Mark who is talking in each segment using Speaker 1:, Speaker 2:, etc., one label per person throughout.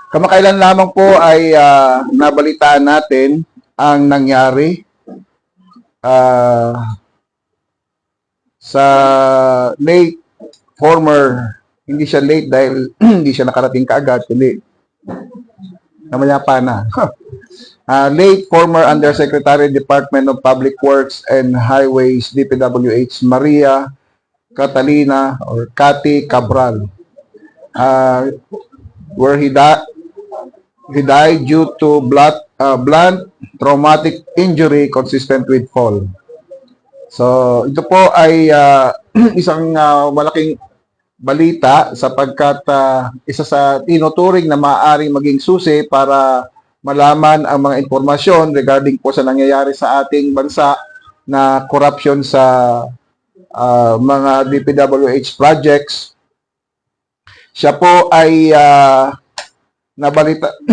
Speaker 1: Kamakailan lamang po ay nabalitaan natin ang nangyari sa late former, hindi siya late dahil hindi siya nakarating kaagad, kundi namayapa na. Late former Undersecretary Department of Public Works and Highways, DPWH, Maria Catalina or Cathy Cabral, where he died due to blunt traumatic injury consistent with fall. So, ito po ay isang malaking balita sapagkat isa sa tinuturing na maaaring maging susi para malaman ang mga impormasyon regarding po sa nangyayari sa ating bansa na corruption sa mga DPWH projects. Siya po ay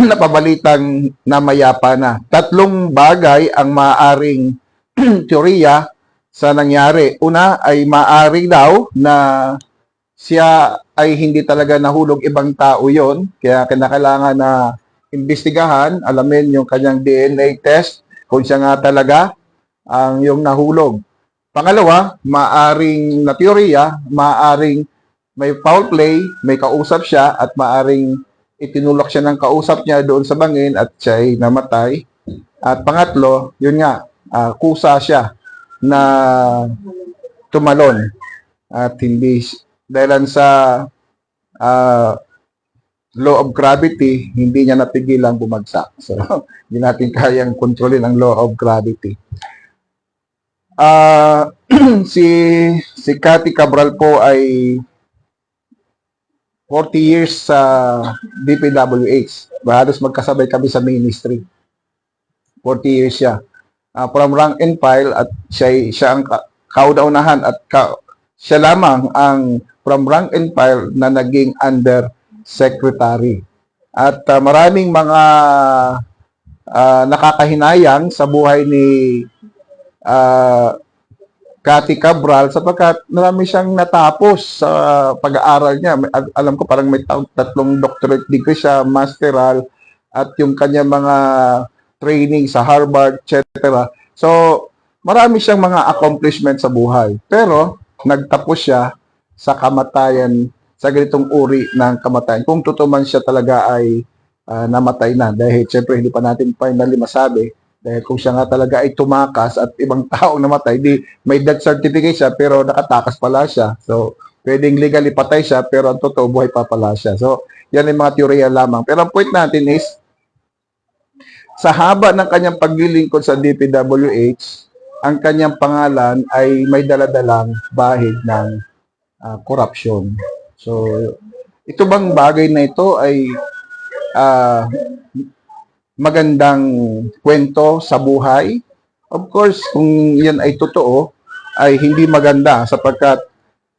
Speaker 1: napabalitang namayapa na. Tatlong bagay ang maaaring teorya sa nangyari. Una ay maaaring daw na siya ay hindi talaga nahulog ibang tao yon, kaya kinakailangan na imbestigahan, alamin yung kanyang DNA test kung siya nga talaga ang yung nahulog. Pangalawa, maaring na teorya, maaring may foul play, may kausap siya at maaring itinulak siya ng kausap niya doon sa bangin at siya ay namatay. At pangatlo, yun nga, kusa siya na tumalon at hindi dahil sa law of gravity, hindi niya napigilang bumagsak. So, hindi natin kayang kontrolin ang law of gravity. Si Cathy Cabral po ay 40 years sa DPWH. Halos magkasabay kami sa ministry. 40 years siya. From rank and file at siya ang kauna-unahan at siya lamang ang from rank and file na naging under secretary. At maraming mga nakakahinayang sa buhay ni Cathy Cabral sapagkat marami siyang natapos sa pag-aaral niya. Alam ko parang may tatlong doctorate degree siya, masteral, at yung kanya mga training sa Harvard, etc. So, marami siyang mga accomplishment sa buhay. Pero, nagtapos siya sa kamatayan, sa ganitong uri ng kamatayan. Kung totoo man siya talaga ay namatay na. Dahil, siyempre, hindi pa natin finally masabi. Dahil kung siya nga talaga ay tumakas at ibang taong namatay, di may death certificate siya pero nakatakas pala siya. So, pwedeng legally patay siya pero ang totoo buhay pa pala siya. So, yan ay mga teorya lamang. Pero ang point natin is, sa haba ng kanyang paglilingkod sa DPWH, ang kanyang pangalan ay may daladalang bahid ng korupsyon. So, ito bang bagay na ito ay magandang kwento sa buhay? Of course, kung yan ay totoo, ay hindi maganda sapagkat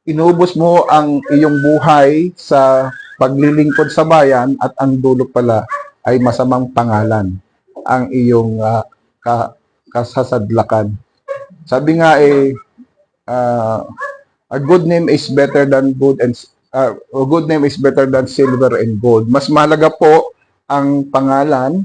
Speaker 1: inubos mo ang iyong buhay sa paglilingkod sa bayan at ang dulo pala ay masamang pangalan ang iyong kasasadlakan. Sabi nga a good name is better than a good name is better than silver and gold. Mas mahalaga po ang pangalan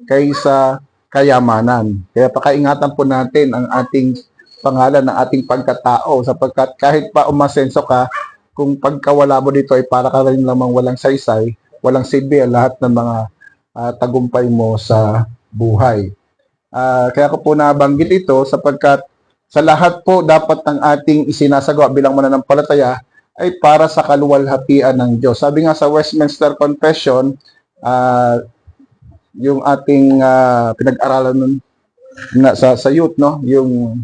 Speaker 1: kaysa kayamanan. Kaya pakaingatan po natin ang ating pangalan, ng ating pagkatao sapagkat kahit pa umasenso ka, kung pagkawala mo dito ay para ka rin lamang walang saysay, walang silbi lahat ng mga tagumpay mo sa buhay. Kaya ko po nabanggit ito sapagkat sa lahat po dapat ng ating isinasagawa bilang mananampalataya ay para sa kaluwalhatian ng Diyos. Sabi nga sa Westminster Confession, yung ating pinag-aralan nun sa youth, no? Yung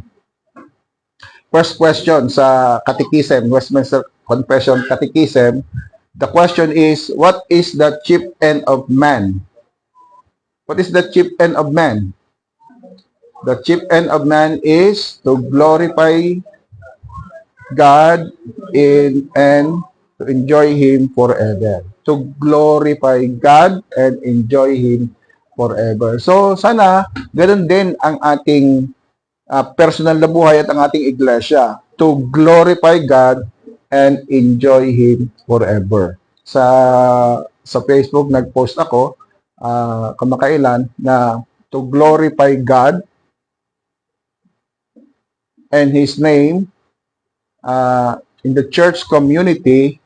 Speaker 1: first question sa Catechism, Westminster Confession Catechism, the question is, what is the chief end of man? What is the chief end of man? The chief end of man is to glorify God and to enjoy Him forever. To glorify God and enjoy Him forever. So, sana, ganoon din ang ating personal na buhay at ang ating iglesia. To glorify God and enjoy Him forever. Sa sa Facebook, nag-post ako kamakailan na to glorify God and His name in the church community.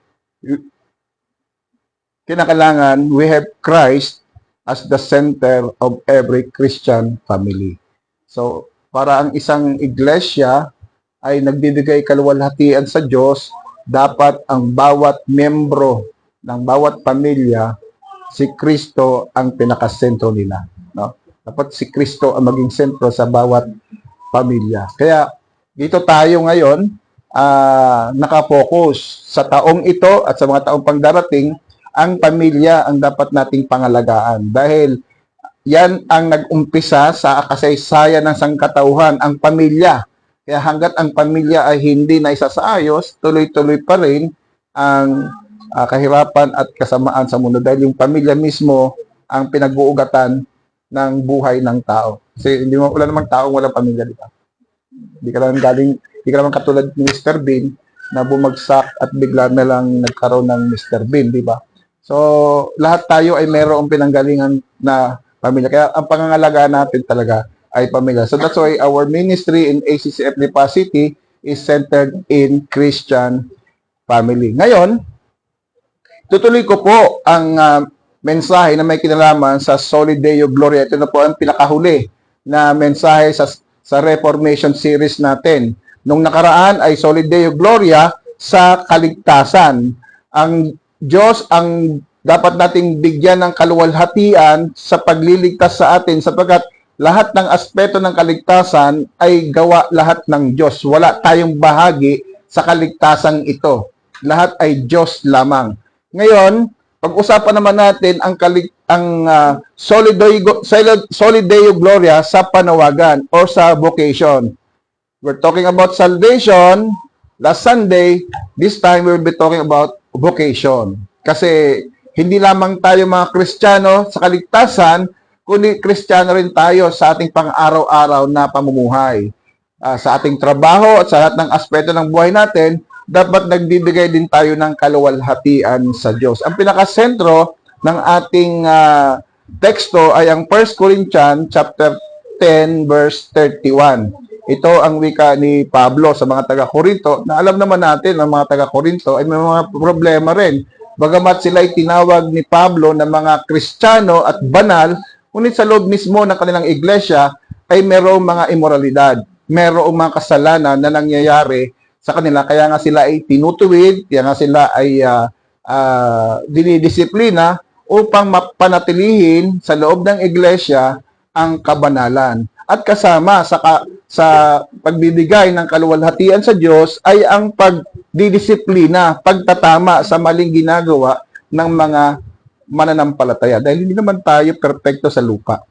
Speaker 1: Kinakailangan we have Christ as the center of every Christian family. So, para ang isang iglesia ay nagbibigay kaluwalhatian sa Diyos, dapat ang bawat membro ng bawat pamilya, si Kristo ang pinakasentro nila. No? Dapat si Kristo ang maging sentro sa bawat pamilya. Kaya dito tayo ngayon, nakapokus sa taong ito at sa mga taong pangdarating, ang pamilya ang dapat nating pangalagaan. Dahil yan ang nag-umpisa sa kasaysayan ng sangkatauhan, ang pamilya. Kaya hanggat ang pamilya ay hindi na isasaayos, tuloy-tuloy pa rin ang kahirapan at kasamaan sa mundo. Dahil yung pamilya mismo ang pinag-uugatan ng buhay ng tao. Kasi wala namang taong walang pamilya, di ba? Hindi ka naman katulad ni Mr. Bean na bumagsak at bigla na lang nagkaroon ng Mr. Bean, di ba? So, lahat tayo ay mayroong pinanggalingan na pamilya. Kaya ang pangangalagaan natin talaga ay pamilya. So, that's why our ministry in ACCF Lipa City is centered in Christian family. Ngayon, tutuloy ko po ang mensahe na may kinalaman sa Soli Deo Gloria. Ito na po ang pinakahuli na mensahe sa Reformation series natin. Nung nakaraan ay Soli Deo Gloria sa kaligtasan. Ang Diyos ang dapat nating bigyan ng kaluwalhatian sa pagliligtas sa atin sapagkat lahat ng aspeto ng kaligtasan ay gawa lahat ng Diyos. Wala tayong bahagi sa kaligtasan ito. Lahat ay Diyos lamang. Ngayon, pag-usapan naman natin ang Soli Deo Gloria sa panawagan o sa vocation. We're talking about salvation last Sunday. This time we'll be talking about vocation. Kasi hindi lamang tayo mga Kristiyano sa kaligtasan, kundi Kristiyano rin tayo sa ating pang-araw-araw na pamumuhay. Sa ating trabaho at sa lahat ng aspeto ng buhay natin, dapat nagbibigay din tayo ng kaluwalhatian sa Diyos. Ang pinakasentro ng ating teksto ay ang 1 Corinthians chapter 10 verse 31. Ito ang wika ni Pablo sa mga taga-Korinto, na alam naman natin ang mga taga-Korinto ay may mga problema rin. Bagamat sila ay tinawag ni Pablo na mga Kristiyano at banal, ngunit sa loob mismo ng kanilang iglesia ay mayroong mga immoralidad, mayroong mga kasalanan na nangyayari sa kanila. Kaya nga sila ay tinutuwid, kaya nga sila ay dinidisiplina upang mapanatilihin sa loob ng iglesia ang kabanalan. At kasama sa pagbibigay ng kaluwalhatian sa Diyos ay ang pagdidisiplina, pagtatama sa maling ginagawa ng mga mananampalataya. Dahil hindi naman tayo perpekto sa lupa.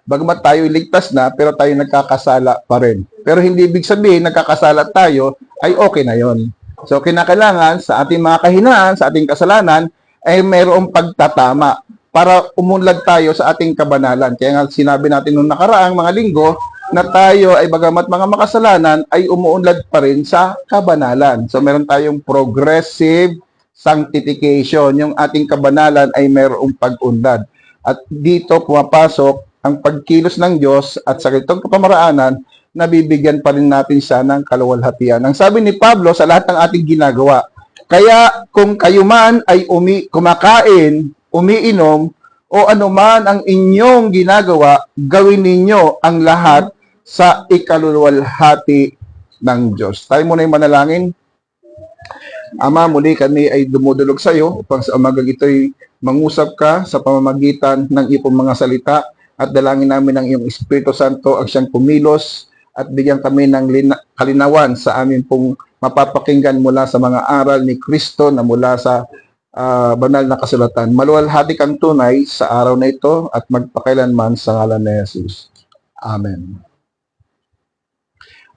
Speaker 1: Bagamat tayo ligtas na, pero tayo nagkakasala pa rin. Pero hindi ibig sabihin nagkakasala tayo ay okay na yon. So kinakailangan sa ating mga kahinaan, sa ating kasalanan, ay mayroong pagtatama para umunlad tayo sa ating kabanalan. Kaya nga sinabi natin nung nakaraang mga linggo na tayo ay bagamat mga makasalanan ay umuunlad pa rin sa kabanalan. So meron tayong progressive sanctification. Yung ating kabanalan ay mayroong pag-unlad. At dito pumapasok ang pagkilos ng Diyos at sa ganitong kapamaraanan, nabibigyan pa rin natin siya ng kaluwalhatian. Ang sabi ni Pablo sa lahat ng ating ginagawa, kaya kung kayo man ay kumakain, umiinom, o anuman ang inyong ginagawa, gawin ninyo ang lahat sa ikaluluwalhati ng Diyos. Tayo muna yung manalangin. Ama, muli kami ay dumudulog sa iyo upang sa umagang ito'y mangusap ka sa pamamagitan ng iyong mga salita at dalangin namin ng iyong Espiritu Santo ang siyang pumilos at bigyan kami ng kalinawan sa amin pong mapapakinggan mula sa mga aral ni Kristo na mula sa banal na kasulatan. Maluwalhati kang tunay sa araw na ito at magpakailanman sa ngalan ni Jesus. Amen.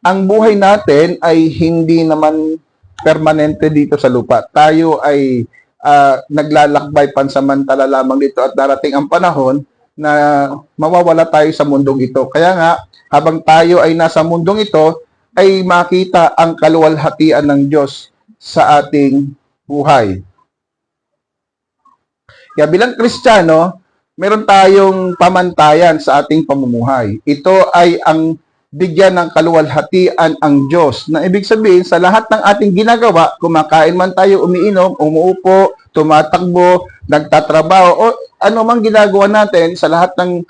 Speaker 1: Ang buhay natin ay hindi naman permanente dito sa lupa. Tayo ay naglalakbay pansamantala lamang dito at darating ang panahon na mawawala tayo sa mundong ito. Kaya nga, habang tayo ay nasa mundong ito, ay makita ang kaluwalhatian ng Diyos sa ating buhay. Kaya bilang Kristiyano, meron tayong pamantayan sa ating pamumuhay. Ito ay ang bigyan ng kaluwalhatian ang Diyos. Na ibig sabihin, sa lahat ng ating ginagawa, kumakain man tayo, umiinom, umuupo, tumatakbo, nagtatrabaho, o ano mang ginagawa natin, sa lahat ng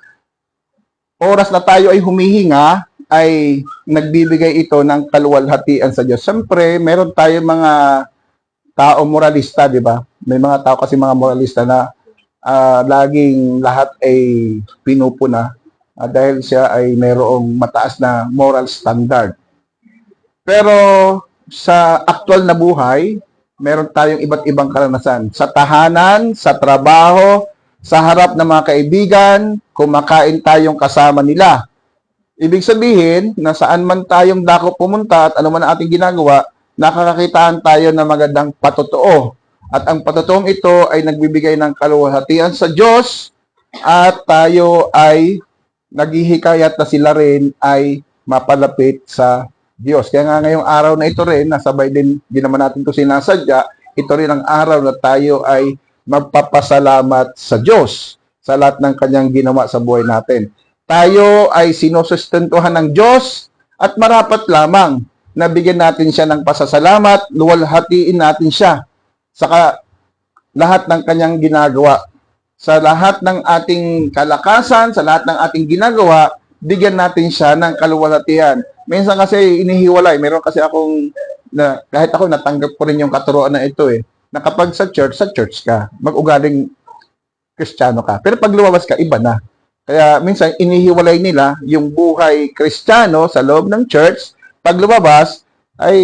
Speaker 1: oras na tayo ay humihinga, ay nagbibigay ito ng kaluwalhatian sa Diyos. Siyempre, meron tayong mga tao moralista, di ba? May mga tao kasi mga moralista na laging lahat ay pinupuna dahil siya ay mayroong mataas na moral standard. Pero sa aktual na buhay, meron tayong iba't ibang karanasan. Sa tahanan, sa trabaho, sa harap ng mga kaibigan, kumakain tayong kasama nila. Ibig sabihin, na saan man tayong dako pumunta at ano man ang ating ginagawa, nakakakitaan tayo ng magandang patotoo. At ang patotoong ito ay nagbibigay ng kaluwalhatian sa Diyos at tayo ay naghihikayat na sila rin ay mapalapit sa Diyos. Kaya nga ngayong araw na ito rin, nasabay din naman natin ito sinasadya, ito rin ang araw na tayo ay magpapasalamat sa Diyos sa lahat ng kanyang ginawa sa buhay natin. Tayo ay sinusustentuhan ng Diyos at marapat lamang na bigyan natin siya ng pasasalamat, luwalhatiin natin siya sa lahat ng kanyang ginagawa. Sa lahat ng ating kalakasan, sa lahat ng ating ginagawa, bigyan natin siya ng kaluwalhatian. Minsan kasi inihiwalay. Meron kasi akong, kahit ako natanggap ko rin yung katuruan na ito na kapag sa church ka, mag-ugaling Kristiyano ka. Pero pag lumabas ka, iba na. Kaya minsan inihiwalay nila yung buhay Kristiyano sa loob ng church. Pag lumabas, ay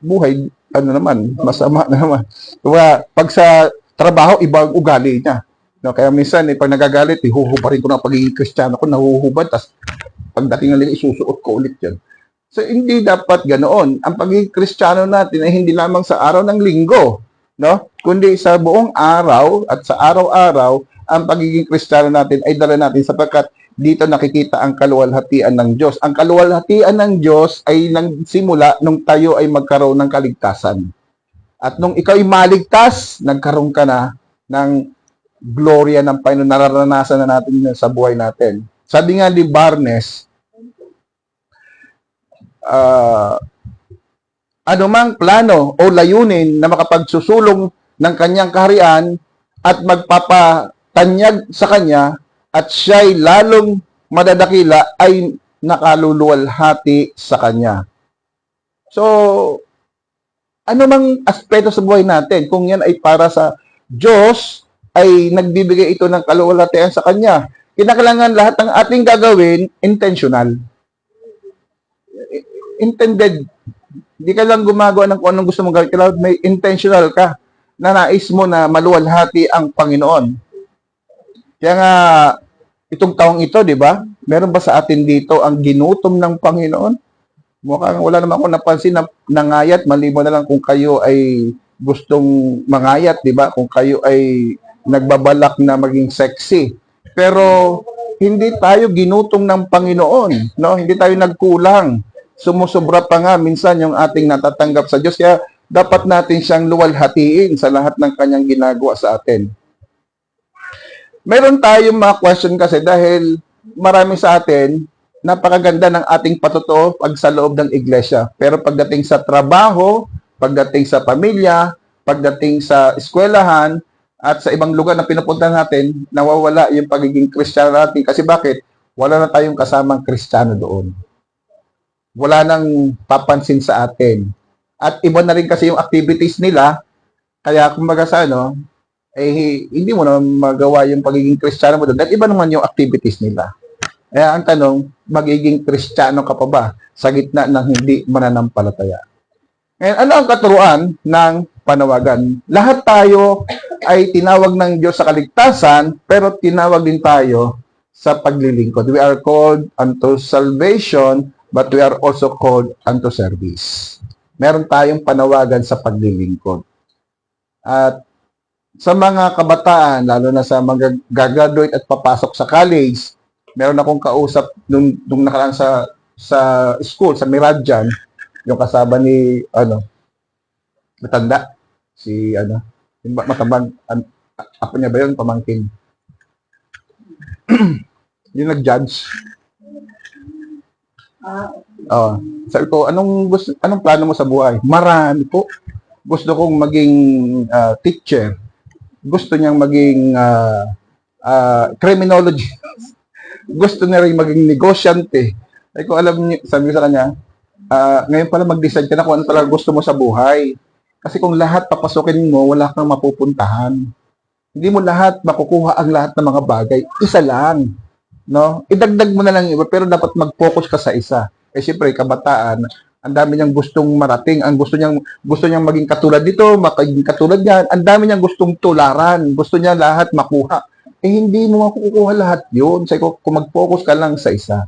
Speaker 1: buhay, masama na naman. Kaya pag sa trabaho, ibang ugali niya. No, kaya minsan, pag nagagalit, huhubarin ko na pagiging Kristiyano ko, nahuhubad, tapos pagdating ng linggo, isusuot ko ulit yan. So, hindi dapat ganoon. Ang pagiging Kristiyano natin ay hindi lamang sa araw ng linggo, no? Kundi sa buong araw at sa araw-araw, ang pagiging Kristiyano natin ay dala natin sapagkat dito nakikita ang kaluwalhatian ng Diyos. Ang kaluwalhatian ng Diyos ay nagsimula nung tayo ay magkaroon ng kaligtasan. At nung ikaw ay maligtas, nagkaroon ka na ng gloria ng Panginoon, nararanasan na natin sa buhay natin. Sabi nga ni Barnes, anumang plano o layunin na makapagsusulong ng kanyang kaharian at magpapatanyag sa kanya at siya'y lalong madadakila ay nakaluluwalhati sa kanya. So, anumang aspeto sa buhay natin, kung yan ay para sa Diyos, ay nagbibigay ito ng kaluwalhatian sa kanya. Kinakailangan lahat ng ating gagawin, intentional. Intended. Hindi ka lang gumagawa ng kung anong gusto mong gawin. May intentional ka na nais mo na maluwalhati ang Panginoon. Kaya nga, itong taong ito, di ba? Meron ba sa atin dito ang ginutom ng Panginoon? Mukhang wala naman ako napansin na nangayat, maliban na lang kung kayo ay gustong mangayat, di ba? Kung kayo ay nagbabalak na maging sexy. Pero hindi tayo ginutom ng Panginoon, no? Hindi tayo nagkulang. Sumusobra pa nga minsan yung ating natatanggap sa Diyos. Kaya dapat natin siyang luwalhatiin sa lahat ng kanyang ginagawa sa atin. Meron tayong mga question kasi dahil marami sa atin, napakaganda ng ating patotoo pag sa loob ng iglesia. Pero pagdating sa trabaho, pagdating sa pamilya, pagdating sa eskwelahan, at sa ibang lugar na pinupunta natin, nawawala yung pagiging Kristiyano natin. Kasi bakit? Wala na tayong kasamang Kristiyano doon. Wala nang papansin sa atin. At iba na rin kasi yung activities nila, kaya kumbaga sa hindi mo na magawa yung pagiging Kristiyano mo doon. Dahil iba naman yung activities nila. Kaya ang tanong, magiging Kristiyano ka pa ba sa gitna ng hindi mananampalataya? Ngayon, ano ang katuruan ng panawagan? Lahat tayo ay tinawag ng Diyos sa kaligtasan, pero tinawag din tayo sa paglilingkod. We are called unto salvation, but we are also called unto service. Meron tayong panawagan sa paglilingkod. At sa mga kabataan, lalo na sa mga gagraduate at papasok sa college, meron akong kausap nung nakaraan sa school, sa Miradjan, yung kasama ni, matanda, si, yung matambang, Apo niya ba yun? Pamangkin. Yung nag-judge. Oh, sabi ko, anong plano mo sa buhay? Marami po. Gusto kong maging teacher. Gusto niyang maging criminology. Gusto niya rin maging negosyante. Sabi ko, alam niyo, sabi ko sa kanya, ngayon pala mag-decide ka na kung ano talaga gusto mo sa buhay. Kasi kung lahat papasukin mo, wala kang mapupuntahan. Hindi mo lahat makukuha ang lahat ng mga bagay. Isa lang. No? Idagdag mo na lang iba, pero dapat mag-focus ka sa isa. Eh siyempre, kabataan, ang dami niyang gustong marating, ang gusto niyang maging katulad dito, maging katulad niyan, ang dami niyang gustong tularan, gusto niya lahat makuha. Eh hindi mo makukuha lahat 'yun. Sabi ko, kung mag-focus ka lang sa isa.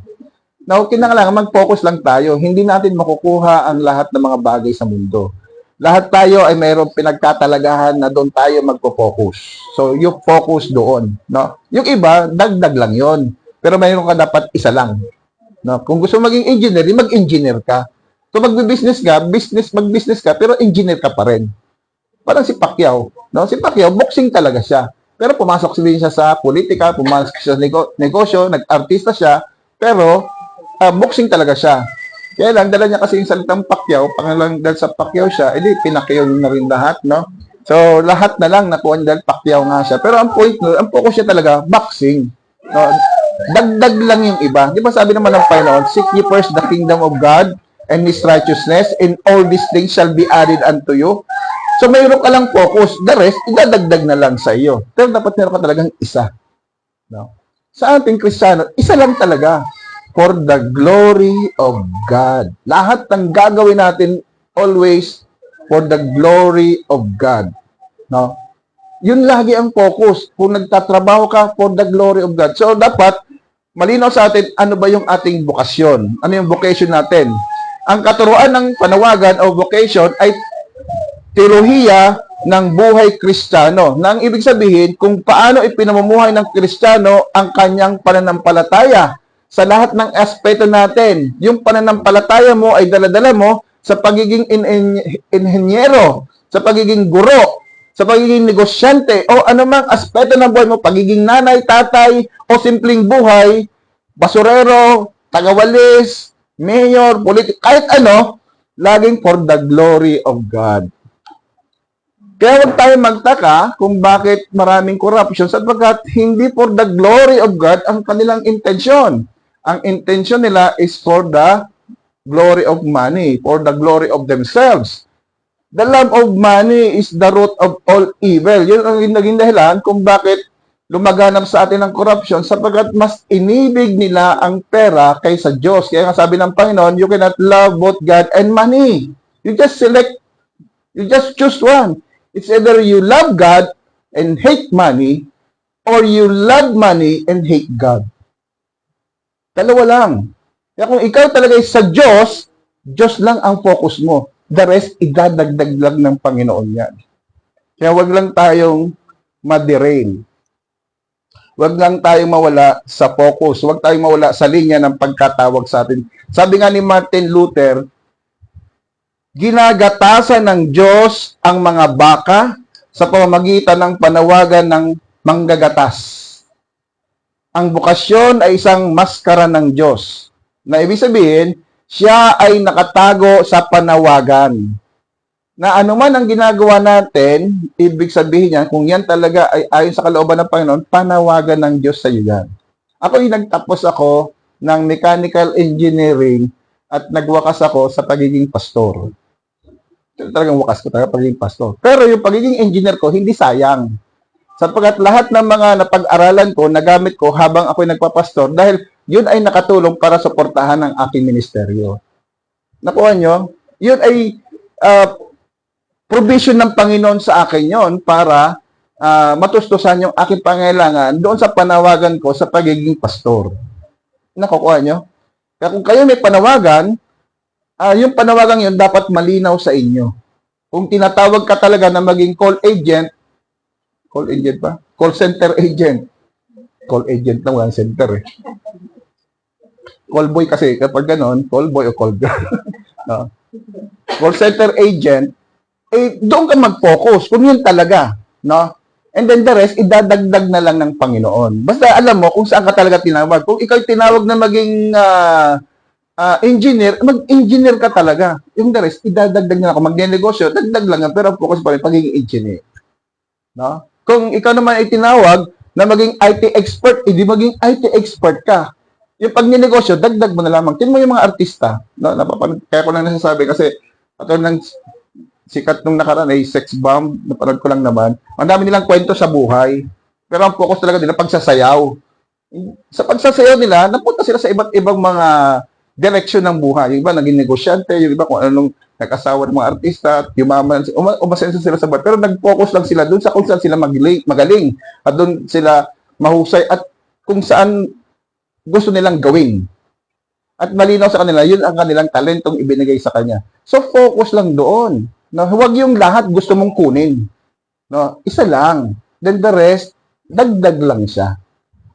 Speaker 1: Now, kinakailangan mag-focus lang tayo. Hindi natin makukuha ang lahat ng mga bagay sa mundo. Lahat tayo ay mayroong pinagkatalagahan na doon tayo magpo-focus. So, you focus doon, no? Yung iba, dagdag lang 'yon. Pero mayroon ka dapat isa lang. No? Kung gusto maging engineer, mag-engineer ka. Kung mag-business ka, mag-business ka, pero engineer ka pa rin. Parang si Pacquiao. No? Si Pacquiao, boxing talaga siya. Pero pumasok din siya sa politika, pumasok siya sa negosyo, nag-artista siya, pero boxing talaga siya. Kaya lang, dala niya kasi yung salitang Pacquiao, pangalang dahil sa Pacquiao siya, edi Pinacquiao na rin lahat, no? So, lahat na lang nakuha niya dahil Pacquiao nga siya. Pero ang point, ang focus siya talaga, boxing. No? Dagdag lang yung iba. Di ba sabi naman ng Panginoon, seek ye first the kingdom of God and His righteousness, and all these things shall be added unto you. So, mayroon ka lang focus. The rest, idadagdag na lang sa iyo. Pero dapat meron ka talagang isa. No? Sa ating Kristiyano, isa lang talaga. For the glory of God. Lahat ng gagawin natin, always for the glory of God. No? Yun lagi ang focus. Kung nagtatrabaho ka, for the glory of God. So, dapat, malinaw sa atin, ano ba yung ating bokasyon? Ano yung vocation natin? Ang katuruan ng panawagan o vocation ay teolohiya ng buhay Kristiyano. Na ang ibig sabihin, kung paano ipinamumuhay ng Kristiyano ang kanyang pananampalataya sa lahat ng aspeto natin. Yung pananampalataya mo ay daladala mo sa pagiging inhenyero, sa pagiging guro, sa pagiging negosyante, o anumang aspeto ng buhay mo, pagiging nanay, tatay, o simpleng buhay, basurero, tagawalis, mayor, politik, kahit ano, laging for the glory of God. Kaya huwag tayo magtaka kung bakit maraming corruption sapagkat hindi for the glory of God ang kanilang intensyon. Ang intensyon nila is for the glory of money, for the glory of themselves. The love of money is the root of all evil. Yun ang naging dahilan kung bakit lumaganap sa atin ang corruption sapagkat mas inibig nila ang pera kaysa Diyos. Kaya nga sabi ng Panginoon, you cannot love both God and money. You just choose one. It's either you love God and hate money, or you love money and hate God. Dalawa lang. Kaya kung ikaw talaga ay sa Diyos, Diyos lang ang focus mo. The rest, idadagdag lang ng Panginoon yan. Kaya wag lang tayong ma-derail. Wag lang tayong mawala sa focus. Wag tayong mawala sa linya ng pagkatawag sa atin. Sabi nga ni Martin Luther, ginagatasan ng Diyos ang mga baka sa pamamagitan ng panawagan ng manggagatas. Ang bukasyon ay isang maskara ng Diyos. Na ibig sabihin, siya ay nakatago sa panawagan. Na anuman ang ginagawa natin, ibig sabihin niya, kung yan talaga ay ayon sa kalooban ng Panginoon, panawagan ng Diyos sa iyo yan. Ako yung nagtapos ako ng mechanical engineering at nagwakas ako sa pagiging pastor. Talagang wakas ko talaga pagiging pastor. Pero yung pagiging engineer ko, hindi sayang. Sapagkat lahat ng mga napag-aralan ko, nagamit ko habang ako'y nagpapastor dahil yun ay nakatulong para suportahan ang aking ministeryo. Nakuha nyo? Yun ay provision ng Panginoon sa akin yon para matustusan yung aking pangailangan doon sa panawagan ko sa pagiging pastor. Nakukuha nyo? Kaya kung kayo may panawagan, yung panawagan yun dapat malinaw sa inyo. Kung tinatawag ka talaga na maging call center agent. Call agent lang, walang center eh. Call boy kasi, kapag ganon, call boy o call girl. No? Call center agent, doon ka mag-focus, kung yun talaga. No? And then the rest, idadagdag na lang ng Panginoon. Basta alam mo kung saan ka talaga tinawag. Kung ikaw tinawag na maging engineer, mag-engineer ka talaga. Yung the rest, idadagdag na lang. Kung magne-negosyo, dagdag lang yan. Pero focus pa rin pagiging engineer. No? Kung ikaw naman ay tinawag na maging IT expert, hindi maging IT expert ka. Yung pag-negosyo, dagdag mo na lamang. Tingnan mo yung mga artista. No? Kaya ko lang nasasabi kasi ito ng sikat nung nakaraan ay sex bomb, napanood ko lang naman. Ang dami nilang kwento sa buhay. Pero ang focus talaga nila pagsasayaw. Sa pagsasayaw nila, napunta sila sa iba't ibang mga direksyon ng buhay. Yung iba naging negosyante, yung iba kung anong nag-asawa ng mga artista, yumaman, umasenso sila sa buhay. Pero nag-focus lang sila doon sa kung saan sila magaling. At doon sila mahusay at kung saan gusto nilang gawin. At malinaw sa kanila, yun ang kanilang talentong ibinigay sa kanya. So, focus lang doon. No, huwag yung lahat gusto mong kunin. No, isa lang. Then the rest, dagdag lang siya.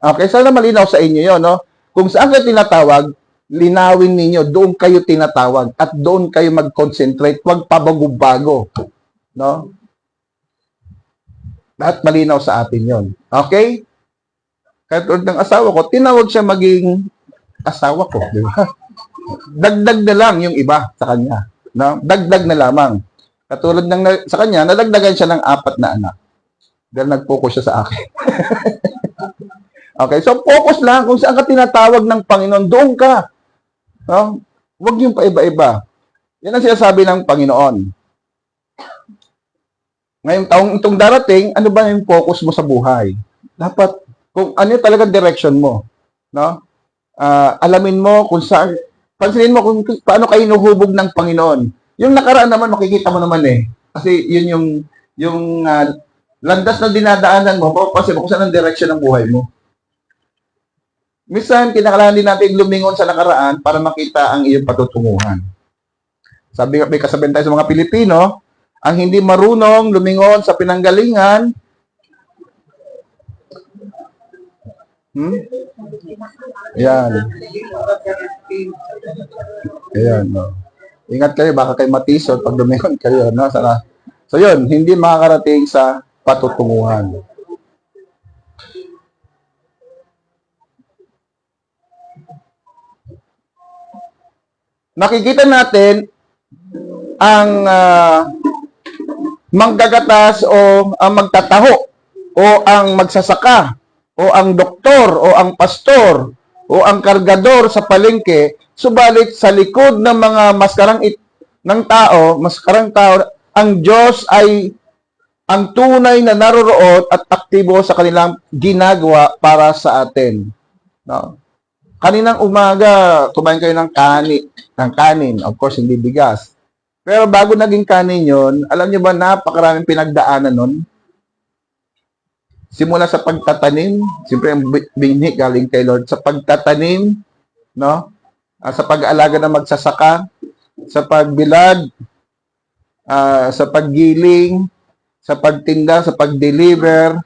Speaker 1: Okay, sana malinaw sa inyo 'yon, no? Kung saan kayo tinatawag, linawin ninyo, doon kayo tinatawag at doon kayo mag-concentrate, huwag pabago-bago. No? Lahat malinaw sa atin 'yon. Okay? Kahit ng asawa ko, tinawag siya maging asawa ko, di ba? Dagdag na lang yung iba sa kanya. No? Dagdag na lamang. Katulad ng sa kanya, nadagdagan siya ng 4 na anak. Dahil nag-focus siya sa akin. Okay, so focus lang kung saan ka tinatawag ng Panginoon, doon ka. No? Huwag yung paiba-iba. Yan ang sinasabi ng Panginoon. Ngayong taong itong darating, ano ba yung focus mo sa buhay? Dapat, kung ano talaga direction mo. No? Alamin mo kung saan, pansinin mo kung paano kayo hinuhubog ng Panginoon. Yung nakaraan naman, makikita mo naman eh. Kasi yun yung landas na dinadaanan mo, papapansin mo kung saan ang direction ng buhay mo. Minsan, kinakailangan din natin lumingon sa nakaraan para makita ang iyong patutunguhan. Sabi may kasabihan tayo sa mga Pilipino, ang hindi marunong lumingon sa pinanggalingan, Yan. Ayan, no. Ingat kayo, baka kayo matisod pag lumingon kayo, no? So, yun, hindi makakarating sa patutunguhan. Nakikita natin ang manggagatas o ang magtataho o ang magsasaka o ang doktor o ang pastor o ang kargador sa palengke, subalit sa likod ng mga maskarang tao, ang Diyos ay ang tunay na naroroon at aktibo sa kanilang ginagawa para sa atin. No? Kaninang umaga, kumain kayo ng kanin, of course, hindi bigas. Pero bago naging kanin yon, alam niyo ba, napakaraming pinagdaanan nun? Simula sa pagtatanim, siyempre ang binhi galing kay Lord, sa pagtatanim, no? Sa pag-aalaga ng magsasaka, sa pagbilad, sa paggiling, sa pagtinda, sa pag-deliver,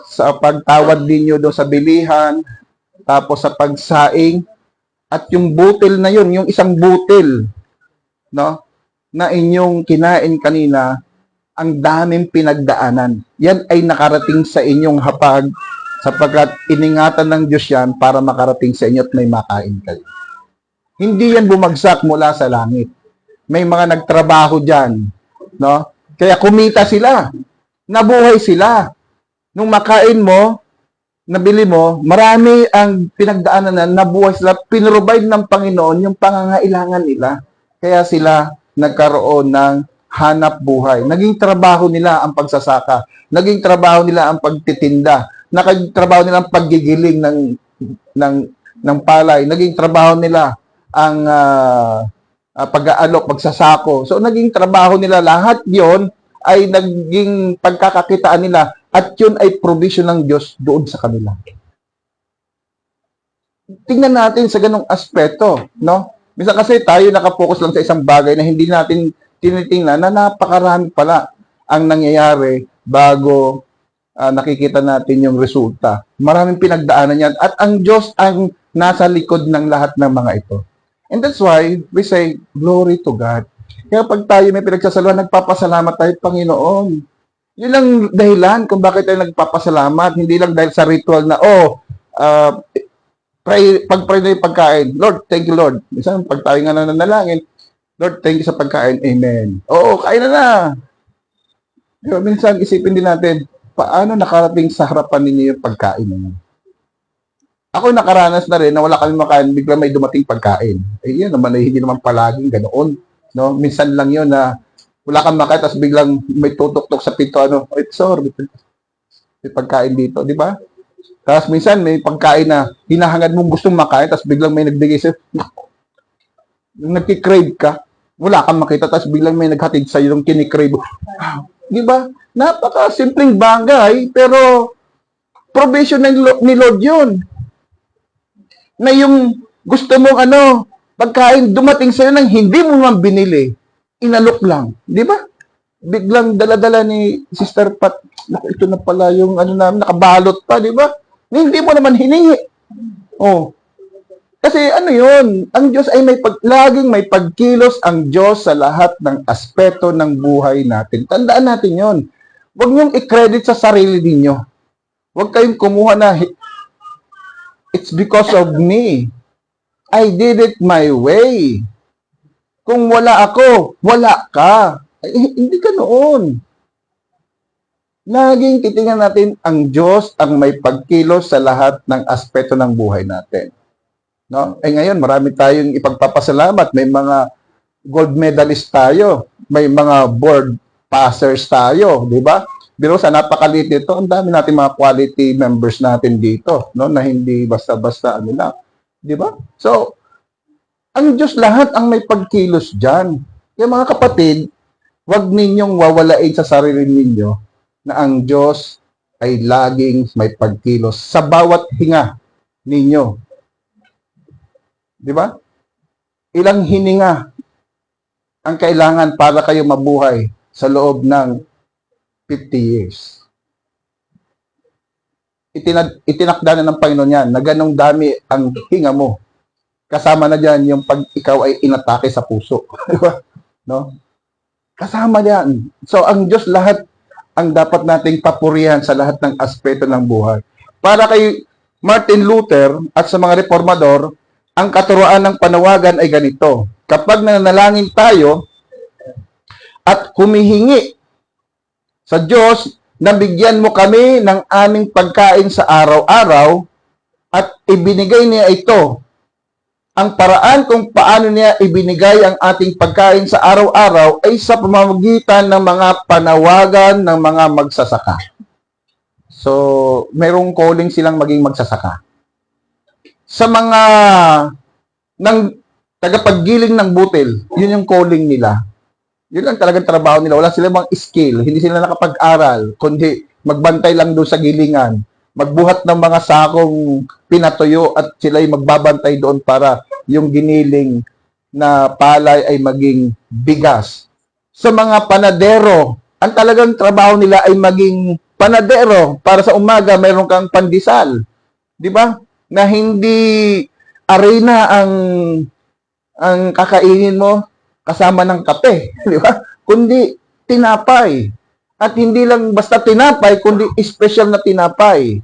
Speaker 1: sa pagtawad ninyo doon sa bilihan, tapos sa pagsaing, at yung butil na yun, yung isang butil, no? Na inyong kinain kanina, ang daming pinagdaanan. Yan ay nakarating sa inyong hapag sapagkat iningatan ng Diyos yan para makarating sa inyo at may makain kayo. Hindi yan bumagsak mula sa langit. May mga nagtrabaho dyan. No? Kaya kumita sila. Nabuhay sila. Nung makain mo, nabili mo, marami ang pinagdaanan na nabuhay sila. Pinrovide ng Panginoon yung pangangailangan nila. Kaya sila nagkaroon ng hanap buhay. Naging trabaho nila ang pagsasaka. Naging trabaho nila ang pagtitinda. Naging trabaho nila ang paggigiling ng palay. Naging trabaho nila ang pag-aalok, pagsasako. So, naging trabaho nila. Lahat yon ay naging pagkakakitaan nila at yun ay provision ng Diyos doon sa kanila. Tingnan natin sa ganong aspeto, no? Minsan kasi tayo nakapokus lang sa isang bagay na hindi natin tinitingnan na napakarami pala ang nangyayari bago nakikita natin yung resulta. Maraming pinagdaanan yan at ang Diyos ang nasa likod ng lahat ng mga ito. And that's why we say, glory to God. Kaya pag tayo may pinagsasaluhan, nagpapasalamat tayo, Panginoon. Yun lang dahilan kung bakit tayo nagpapasalamat. Hindi lang dahil sa ritual na, pag-pray na yung pagkain. Lord, thank you, Lord. Minsan, pag tayo nga nananalangin, Lord, thank you sa pagkain. Amen. Oo, kain na. Pero minsan, isipin din natin, paano nakarating sa harapan ninyo yung pagkain na yun? Ako nakaranas na rin na wala kami makain, bigla may dumating pagkain. Eh, yun naman, hindi naman palaging ganoon. No? Minsan lang yun na wala kang makain, tapos biglang may tutok-tok sa pinto, sorry, may pagkain dito, di ba? Tapos minsan may pagkain na hinahangad mong gustong makain, tapos biglang may nagbigay sa'yo, nagkikrave ka, wala kang makita, tapos biglang may naghatid sa'yo yung kinikrave. Di ba? Napaka-simpleng bagay, pero provision ni Lord yun. Na yung gusto mong pagkain dumating sa'yo nang hindi mo man binili, inalok lang. Di ba? Biglang dala-dala ni Sister Pat, ito na pala yung namin, nakabalot pa, di ba? Hindi mo naman hiningi. Oh. Kasi yun, ang Diyos ay laging may pagkilos ang Diyos sa lahat ng aspeto ng buhay natin. Tandaan natin yun. Huwag niyong i-credit sa sarili ninyo. Huwag kayong kumuha na, it's because of me. I did it my way. Kung wala ako, wala ka. Hindi ka noon. Laging titingnan natin ang Diyos ang may pagkilos sa lahat ng aspeto ng buhay natin. No? Ngayon, marami tayong ipagpapasalamat. May mga gold medalist tayo. May mga board passers tayo. Di ba? Pero sa napakalit nito, ang dami natin mga quality members natin dito, no, na hindi basta-basta lang. Di ba? So, ang Diyos lahat ang may pagkilos diyan. Kaya mga kapatid, huwag ninyong wawalain sa sarili ninyo na ang Diyos ay laging may pagkilos sa bawat hinga ninyo. Di ba? Ilang hininga ang kailangan para kayo mabuhay sa loob ng 50 years. Itinakda na ng Panginoon yan na ganong dami ang hinga mo. Kasama na dyan yung pag ikaw ay inatake sa puso. No? Kasama yan. So, ang Diyos lahat ang dapat nating papurihan sa lahat ng aspeto ng buhay. Para kay Martin Luther at sa mga reformador, ang katuruan ng panawagan ay ganito. Kapag nanalangin tayo at humihingi sa Diyos na bigyan mo kami ng aming pagkain sa araw-araw at ibinigay niya ito. Ang paraan kung paano niya ibinigay ang ating pagkain sa araw-araw ay sa pamamagitan ng mga panawagan ng mga magsasaka. So, mayroong calling silang maging magsasaka. Sa mga tagapaggiling ng butil, yun yung calling nila. Yun lang talagang trabaho nila. Wala sila mga skill. Hindi sila nakapag-aral, kundi magbantay lang doon sa gilingan. Magbuhat ng mga sakong pinatuyo at sila'y magbabantay doon para yung giniling na palay ay maging bigas. Sa mga panadero, ang talagang trabaho nila ay maging panadero para sa umaga mayroon kang pandesal. Di ba? Na hindi arena ang kakainin mo kasama ng kape, di ba? Kundi tinapay. At hindi lang basta tinapay, kundi special na tinapay.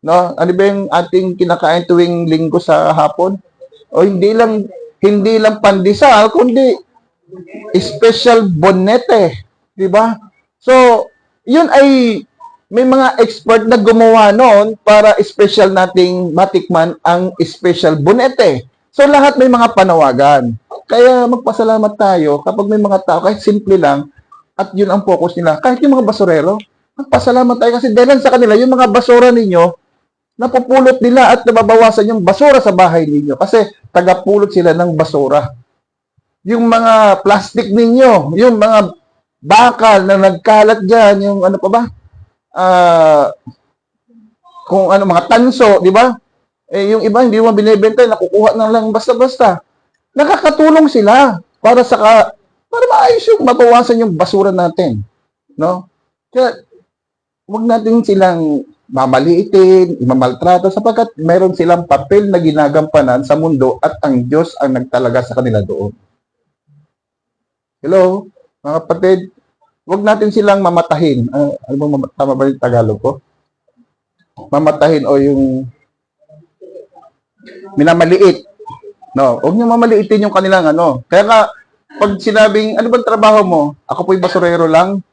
Speaker 1: No? Ano ba yung ating kinakain tuwing linggo sa hapon? O hindi lang pandesal, kundi special bonete, di ba? So, yun ay may mga expert na gumawa noon para special nating matikman ang special bonete. So, lahat may mga panawagan. Kaya magpasalamat tayo kapag may mga tao, kahit simple lang, at yun ang focus nila. Kahit yung mga basurero, magpasalamat tayo kasi dahil sa kanila, yung mga basura ninyo, napupulot nila at nababawasan yung basura sa bahay ninyo kasi tagapulot sila ng basura. Yung mga plastic ninyo, yung mga bakal na nagkalat dyan, yung ano pa ba? Kung ano, mga tanso, di ba? Yung iba, hindi mo binibenta, nakukuha na lang basta-basta. Nakakatulong sila para maayos yung mabawasan yung basura natin. No? Kaya, huwag natin silang mamaliitin, imamaltrato, sapagkat meron silang papel na ginagampanan sa mundo at ang Diyos ang nagtalaga sa kanila doon. Hello, mga kapatid. Huwag natin silang mamatahin. Ano bang tama ba yung Tagalog ko? Mamatahin o yung minamaliit. No, huwag niyo mamaliitin yung kanilang ano. Kaya nga, pag sinabing, ano bang trabaho mo? Ako po'y basurero lang.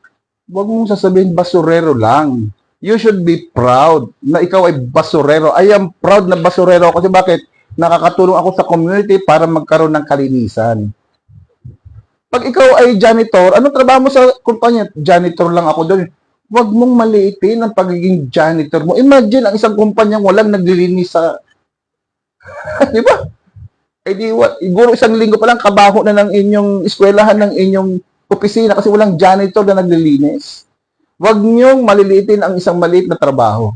Speaker 1: Huwag mong sasabihin basurero lang. You should be proud na ikaw ay basurero. I am proud na basurero kasi bakit? Nakakatulong ako sa community para magkaroon ng kalinisan. Pag ikaw ay janitor, anong trabaho mo sa kumpanya? Janitor lang ako doon. Huwag mong maliitin ang pagiging janitor mo. Imagine ang isang kumpanya walang naglilinis sa... Di ba? Eh di, siguro isang linggo pa lang kabaho na ng inyong eskwelahan, ng inyong opisina kasi walang janitor na naglilinis. Huwag niyong maliliitin ang isang maliit na trabaho.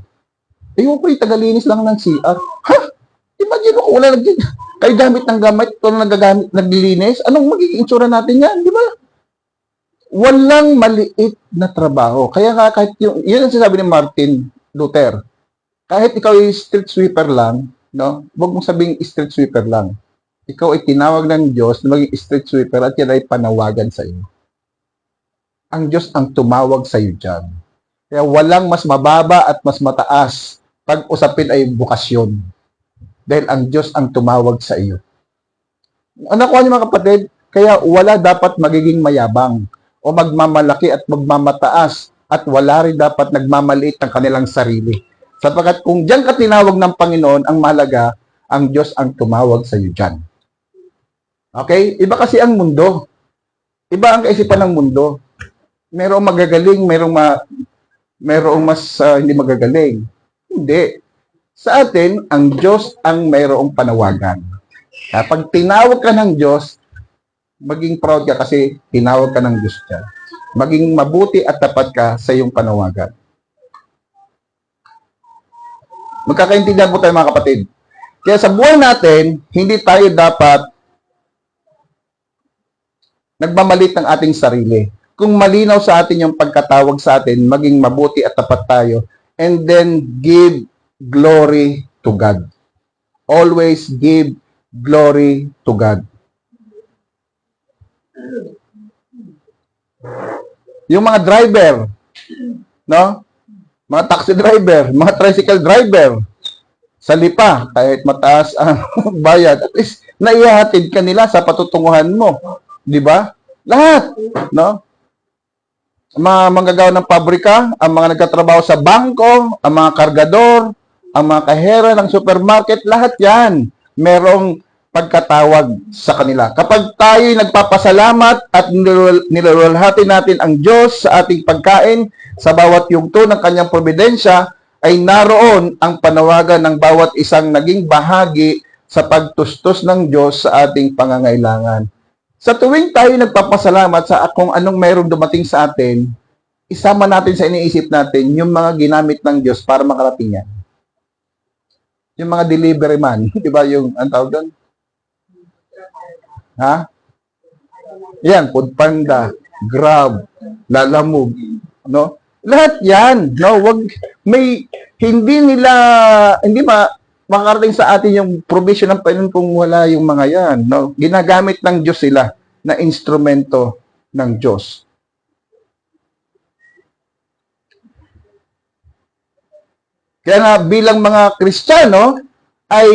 Speaker 1: Eh, yung tagalinis lang ng CR. Ha? Imagine mo kung wala kayo gamit ng gamit, ito na naglilinis, anong magiging itsura natin yan, di ba? Walang maliit na trabaho. Kaya nga, kahit yun ang sinasabi ni Martin Luther, kahit ikaw ay street sweeper lang, no? Huwag mong sabing street sweeper lang. Ikaw ay tinawag ng Diyos na maging street sweeper at yan ay panawagan sa iyo. Ang Diyos ang tumawag sa iyo dyan. Kaya walang mas mababa at mas mataas pag usapin ay bukasyon. Dahil ang Diyos ang tumawag sa iyo. Nakuha niyo mga kapatid, kaya wala dapat magiging mayabang o magmamalaki at magmamataas at wala rin dapat nagmamaliit ng kanilang sarili. Sapagkat kung diyan ka tinawag ng Panginoon, ang mahalaga, ang Diyos ang tumawag sa iyo dyan. Okay? Iba kasi ang mundo. Iba ang kaisipan ng mundo. Merong magagaling, merong mas hindi magagaling. Hindi. Sa atin, ang Diyos ang mayroong panawagan. Kapag tinawag ka ng Diyos, maging proud ka kasi tinawag ka ng Diyos dyan. Maging mabuti at tapat ka sa iyong panawagan. Magkakaintindihan po tayo mga kapatid. Kaya sa buhay natin, hindi tayo dapat nagmamalit ng ating sarili. Kung malinaw sa atin yung pagkatawag sa atin, maging mabuti at tapat tayo, and then give glory to God. Always give glory to God. Yung mga driver, no? Mga taxi driver, mga tricycle driver, sa lipa, kahit mataas ang bayad, at least naihatid ka nila sa patutunguhan mo. Di ba? Lahat, no? Ang mga manggagawa ng pabrika, ang mga nagtatrabaho sa bangko, ang mga kargador, ang mga kahera ng supermarket, lahat yan merong pagkatawag sa kanila. Kapag tayo nagpapasalamat at nilalwalhati natin ang Diyos sa ating pagkain, sa bawat yugto ng kanyang providensya, ay naroon ang panawagan ng bawat isang naging bahagi sa pagtustos ng Diyos sa ating pangangailangan. Sa tuwing tayo nagpapasalamat sa kung anong mayroong dumating sa atin, isama natin sa iniisip natin yung mga ginamit ng Diyos para makarating yan. Yung mga delivery man, di ba yung, ang tawag doon? Ha? Yan, Foodpanda, Grab, Lalamove, no? Lahat yan, no? Wag, hindi makarating sa atin yung provision ng Panginoon kung wala yung mga yan. No? Ginagamit ng Diyos sila na instrumento ng Diyos. Kaya nga bilang mga Kristiyano ay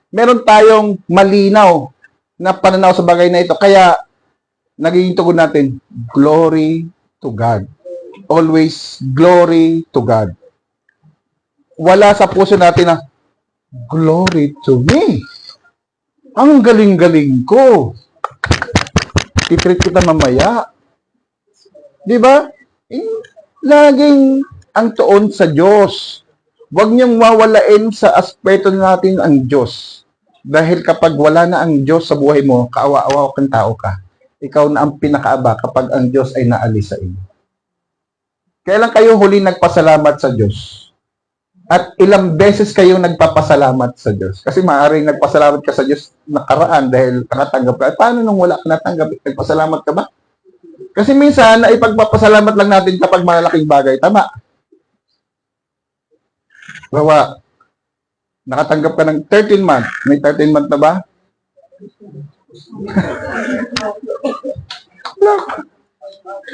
Speaker 1: meron tayong malinaw na pananaw sa bagay na ito. Kaya nagiging tugon natin, glory to God. Always glory to God. Wala sa puso natin na glory to me. Ang galing-galing ko. Titreat kita mamaya. Di ba? Laging ang tuon sa Diyos. Huwag niyong mawalain sa aspeto natin ang Diyos. Dahil kapag wala na ang Diyos sa buhay mo, kaawa-awa kang tao ka. Ikaw na ang pinakaaba kapag ang Diyos ay naalis sa iyo. Kailan kayo huli nagpasalamat sa Diyos? At ilang beses kayong nagpapasalamat sa Diyos? Kasi maaaring nagpasalamat ka sa Diyos nakaraan dahil nakatanggap ka. At paano nung wala ka natanggap? Nagpasalamat ka ba? Kasi minsan, ay pagpapasalamat lang natin kapag malalaking bagay. Tama. Bawa, nakatanggap ka ng 13 month. May 13 month na ba?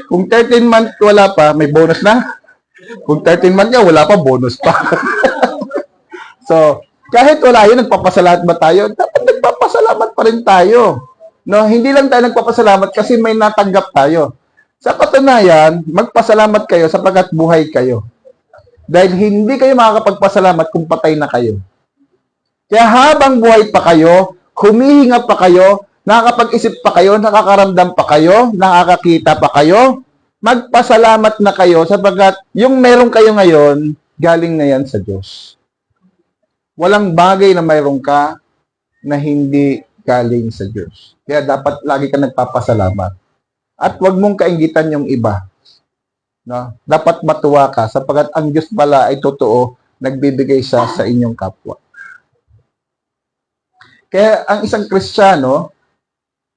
Speaker 1: Kung 13 month wala pa, may bonus na. Kung 13 month nga, wala pa, bonus pa. So, kahit wala yun, nagpapasalamat ba tayo? Dapat nagpapasalamat pa rin tayo. No, hindi lang tayo nagpapasalamat kasi may natanggap tayo. Sa katunayan, magpasalamat kayo sapagkat buhay kayo. Dahil hindi kayo makakapagpasalamat kung patay na kayo. Kaya habang buhay pa kayo, humihinga pa kayo, nakakapag-isip pa kayo, nakakaramdam pa kayo, nakakakita pa kayo, magpasalamat na kayo sapagkat yung meron kayo ngayon, galing na yan sa Diyos. Walang bagay na mayroon ka na hindi galing sa Diyos. Kaya dapat lagi ka nagpapasalamat. At huwag mong kainggitan yung iba. No? Dapat matuwa ka sapagkat ang Diyos pala ay totoo, nagbibigay siya sa inyong kapwa. Kaya ang isang Kristiyano,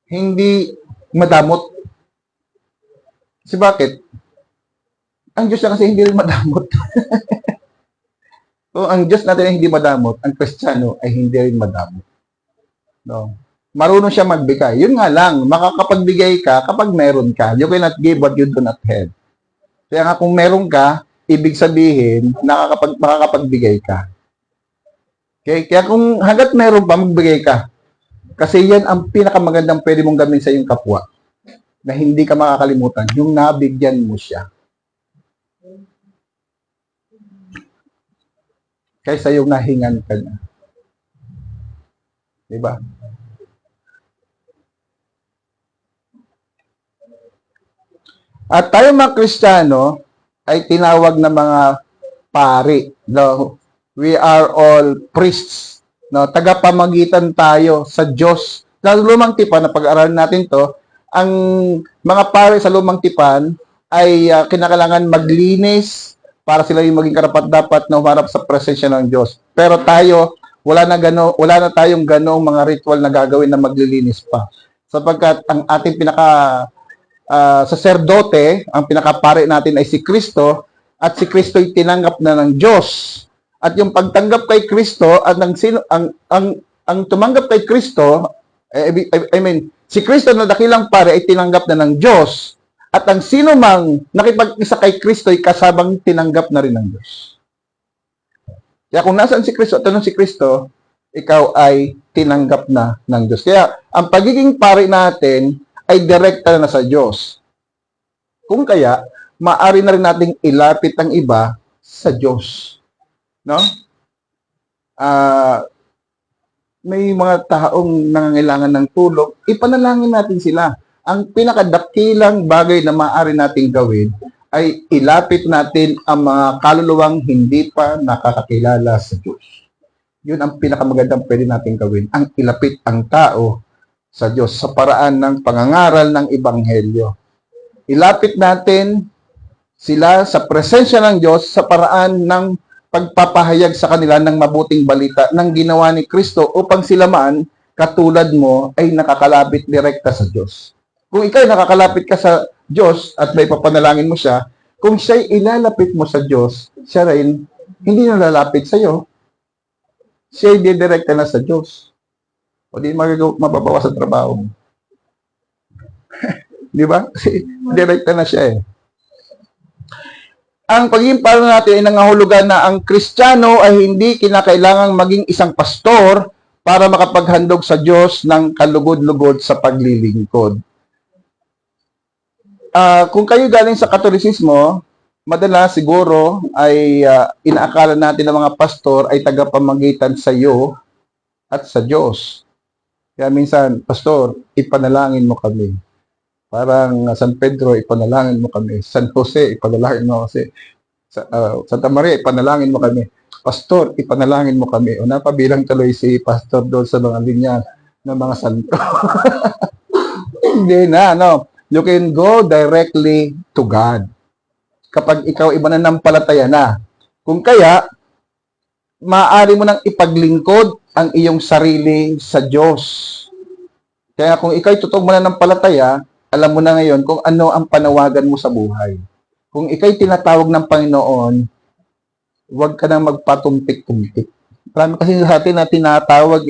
Speaker 1: hindi madamot. Kasi bakit? Ang Diyos na kasi hindi rin madamot. So, ang Diyos natin ay hindi madamot, ang Kristiyano ay hindi rin madamot. No? Marunong siya magbigay. Yun nga lang, makakapagbigay ka kapag meron ka. You cannot give what you do not have. Kaya nga kung meron ka, ibig sabihin, makakapagbigay ka. Okay? Kaya kung hanggat meron pa, magbigay ka. Kasi yan ang pinakamagandang pwede mong gawin sa iyong kapwa. Na hindi ka makakalimutan, yung nabigyan mo siya. Kaysa yung nahingan ka niya. Diba? At tayo mga Kristiyano ay tinawag na mga pari. No? We are all priests. No? Tagapamagitan tayo sa Diyos. Sa lumang tipan, na pag-aralan natin to, ang mga pari sa lumang tipan ay kinakailangan maglinis para sila yung maging karapat-dapat na humarap sa presensya ng Diyos. Pero tayo, wala na tayong ganong mga ritual na gagawin na maglilinis pa. Sapagkat ang ating saserdote, ang pinakapare natin ay si Kristo, at si Kristo ay tinanggap na ng Diyos. At yung pagtanggap kay Kristo at ang tumanggap kay Kristo, si Kristo na dakilang pare ay tinanggap na ng Diyos. At ang sino mang nakipag-isa kay Kristo ay kasabang tinanggap na rin ng Diyos. Kaya kung nasaan si Kristo at tanong si Kristo, ikaw ay tinanggap na ng Diyos. Kaya ang pagiging pare natin ay direkta na sa Diyos. Kung kaya, maaari na rin nating ilapit ang iba sa Diyos. No? May mga taong nangangailangan ng tulong, ipanalangin natin sila. Ang pinakadakilang bagay na maaari nating gawin ay ilapit natin ang mga kaluluwang hindi pa nakakakilala sa Diyos. Yun ang pinakamagandang pwede nating gawin, ang ilapit ang tao sa Diyos sa paraan ng pangangaral ng Ebanghelyo. Ilapit natin sila sa presensya ng Diyos sa paraan ng pagpapahayag sa kanila ng mabuting balita ng ginawa ni Kristo upang sila man, katulad mo, ay nakakalapit direkta sa Diyos. Kung ikaw ay nakakalapit ka sa Diyos at may papanalangin mo siya, kung siya'y ilalapit mo sa Diyos, siya rin hindi na lalapit sa iyo. Siya'y didirekta na sa Diyos. O di mababawas sa trabaho mo. Di ba? Kasi direkta na siya eh. Ang pagiging pare natin ay nangahulugan na ang Kristiyano ay hindi kinakailangang maging isang pastor para makapaghandog sa Diyos ng kalugod-lugod sa paglilingkod. Kung kayo galing sa Katolisismo, madalas siguro ay inaakala natin ng mga pastor ay tagapamagitan sa iyo at sa Diyos. Kaya minsan, pastor, ipanalangin mo kami. Parang San Pedro, ipanalangin mo kami. San Jose, ipanalangin mo kasi. Santa Maria, ipanalangin mo kami. Pastor, ipanalangin mo kami. O napabilang tuloy si pastor doon sa mga linya ng mga santo. Hindi na, no? You can go directly to God. Kapag ikaw iba na nampalataya na. Kung kaya, maaari mo nang ipaglingkod ang iyong sarili sa Diyos. Kaya kung ikaw ay totoong mananampalataya, alam mo na ngayon kung ano ang panawagan mo sa buhay. Kung ikaw ay tinatawag ng Panginoon, huwag ka nang magpatumpik-tumpik. Marami kasi sa atin na tinatawag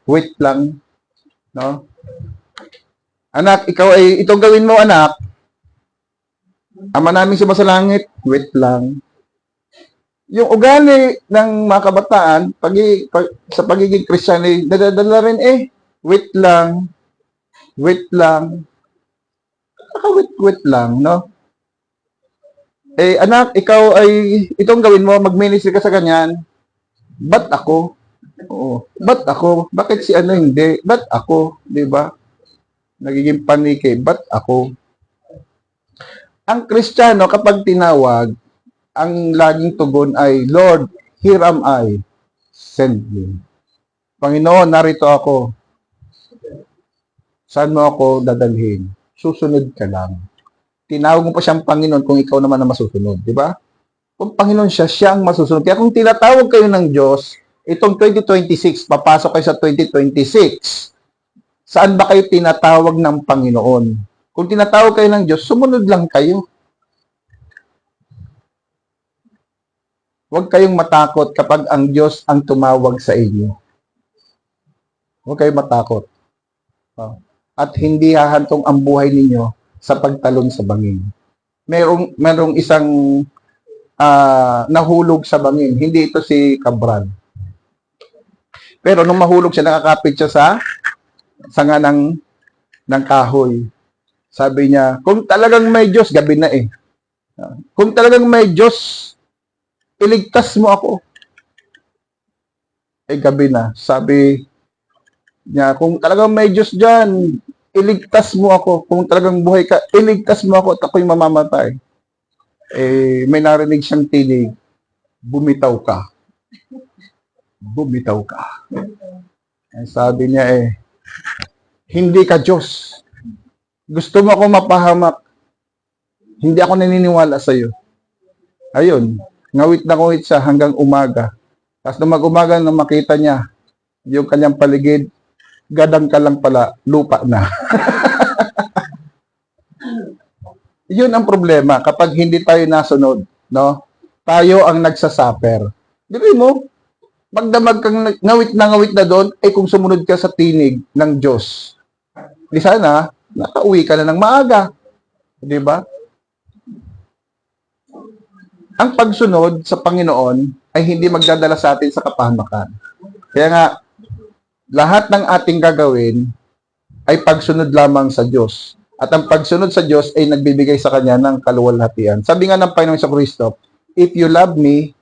Speaker 1: wait lang. No? Anak, ikaw ay, itong gawin mo anak, Ama namin sa sa langit, wait lang. Yung ugali ng mga kabataan, sa pagiging Kristiyano, nadadala rin wait lang, wait lang, wait lang, no? Anak, ikaw ay, itong gawin mo, mag-ministry ka sa ganyan, ba't ako? Oo. Ba't ako? Bakit si ano hindi? Ba't ako? Di ba? Nagiging paniki. Ba't ako? Ang Kristiyano, kapag tinawag, ang laging tugon ay, Lord, here am I, send me. Panginoon, narito ako. Saan mo ako dadalhin? Susunod ka lang. Tinawag mo pa siyang Panginoon kung ikaw naman ang masusunod, di ba? Kung Panginoon siya, siya ang masusunod. Kaya kung tinatawag kayo ng Diyos, itong 2026, papasok kayo sa 2026, saan ba kayo tinatawag ng Panginoon? Kung tinatawag kayo ng Diyos, sumunod lang kayo. Huwag kayong matakot kapag ang Diyos ang tumawag sa inyo. Huwag kayong matakot. At hindi hahantong ang buhay ninyo sa pagtalon sa bangin. Merong isang nahulog sa bangin. Hindi ito si Cabral. Pero nung mahulog siya, nakakapit siya sa sanga ng kahoy. Sabi niya, kung talagang may Diyos, gabi na kung talagang may Diyos, iligtas mo ako. Gabi na. Sabi niya, kung talagang may Diyos dyan, iligtas mo ako. Kung talagang buhay ka, iligtas mo ako at ako'y mamamatay. May narinig siyang tinig, bumitaw ka. Bumitaw ka. Sabi niya hindi ka Diyos. Gusto mo ako mapahamak. Hindi ako naniniwala sa iyo. Ayun, ngawit na ngawit siya hanggang umaga. Tapos nung mag-umaga, nung makita niya yung kanyang paligid, gadang ka lang pala, lupa na. Yun ang problema kapag hindi tayo nasunod, no? Tayo ang nagsasuffer. Di mo, magdamag kang ngawit na doon, kung sumunod ka sa tinig ng Diyos, di sana, nakauwi ka na ng maaga. Di ba? Ang pagsunod sa Panginoon ay hindi magdadala sa atin sa kapahamakan. Kaya nga, lahat ng ating gagawin ay pagsunod lamang sa Diyos. At ang pagsunod sa Diyos ay nagbibigay sa Kanya ng kaluwalhatian. Sabi nga ng Panginoon sa Kristo, if you love me,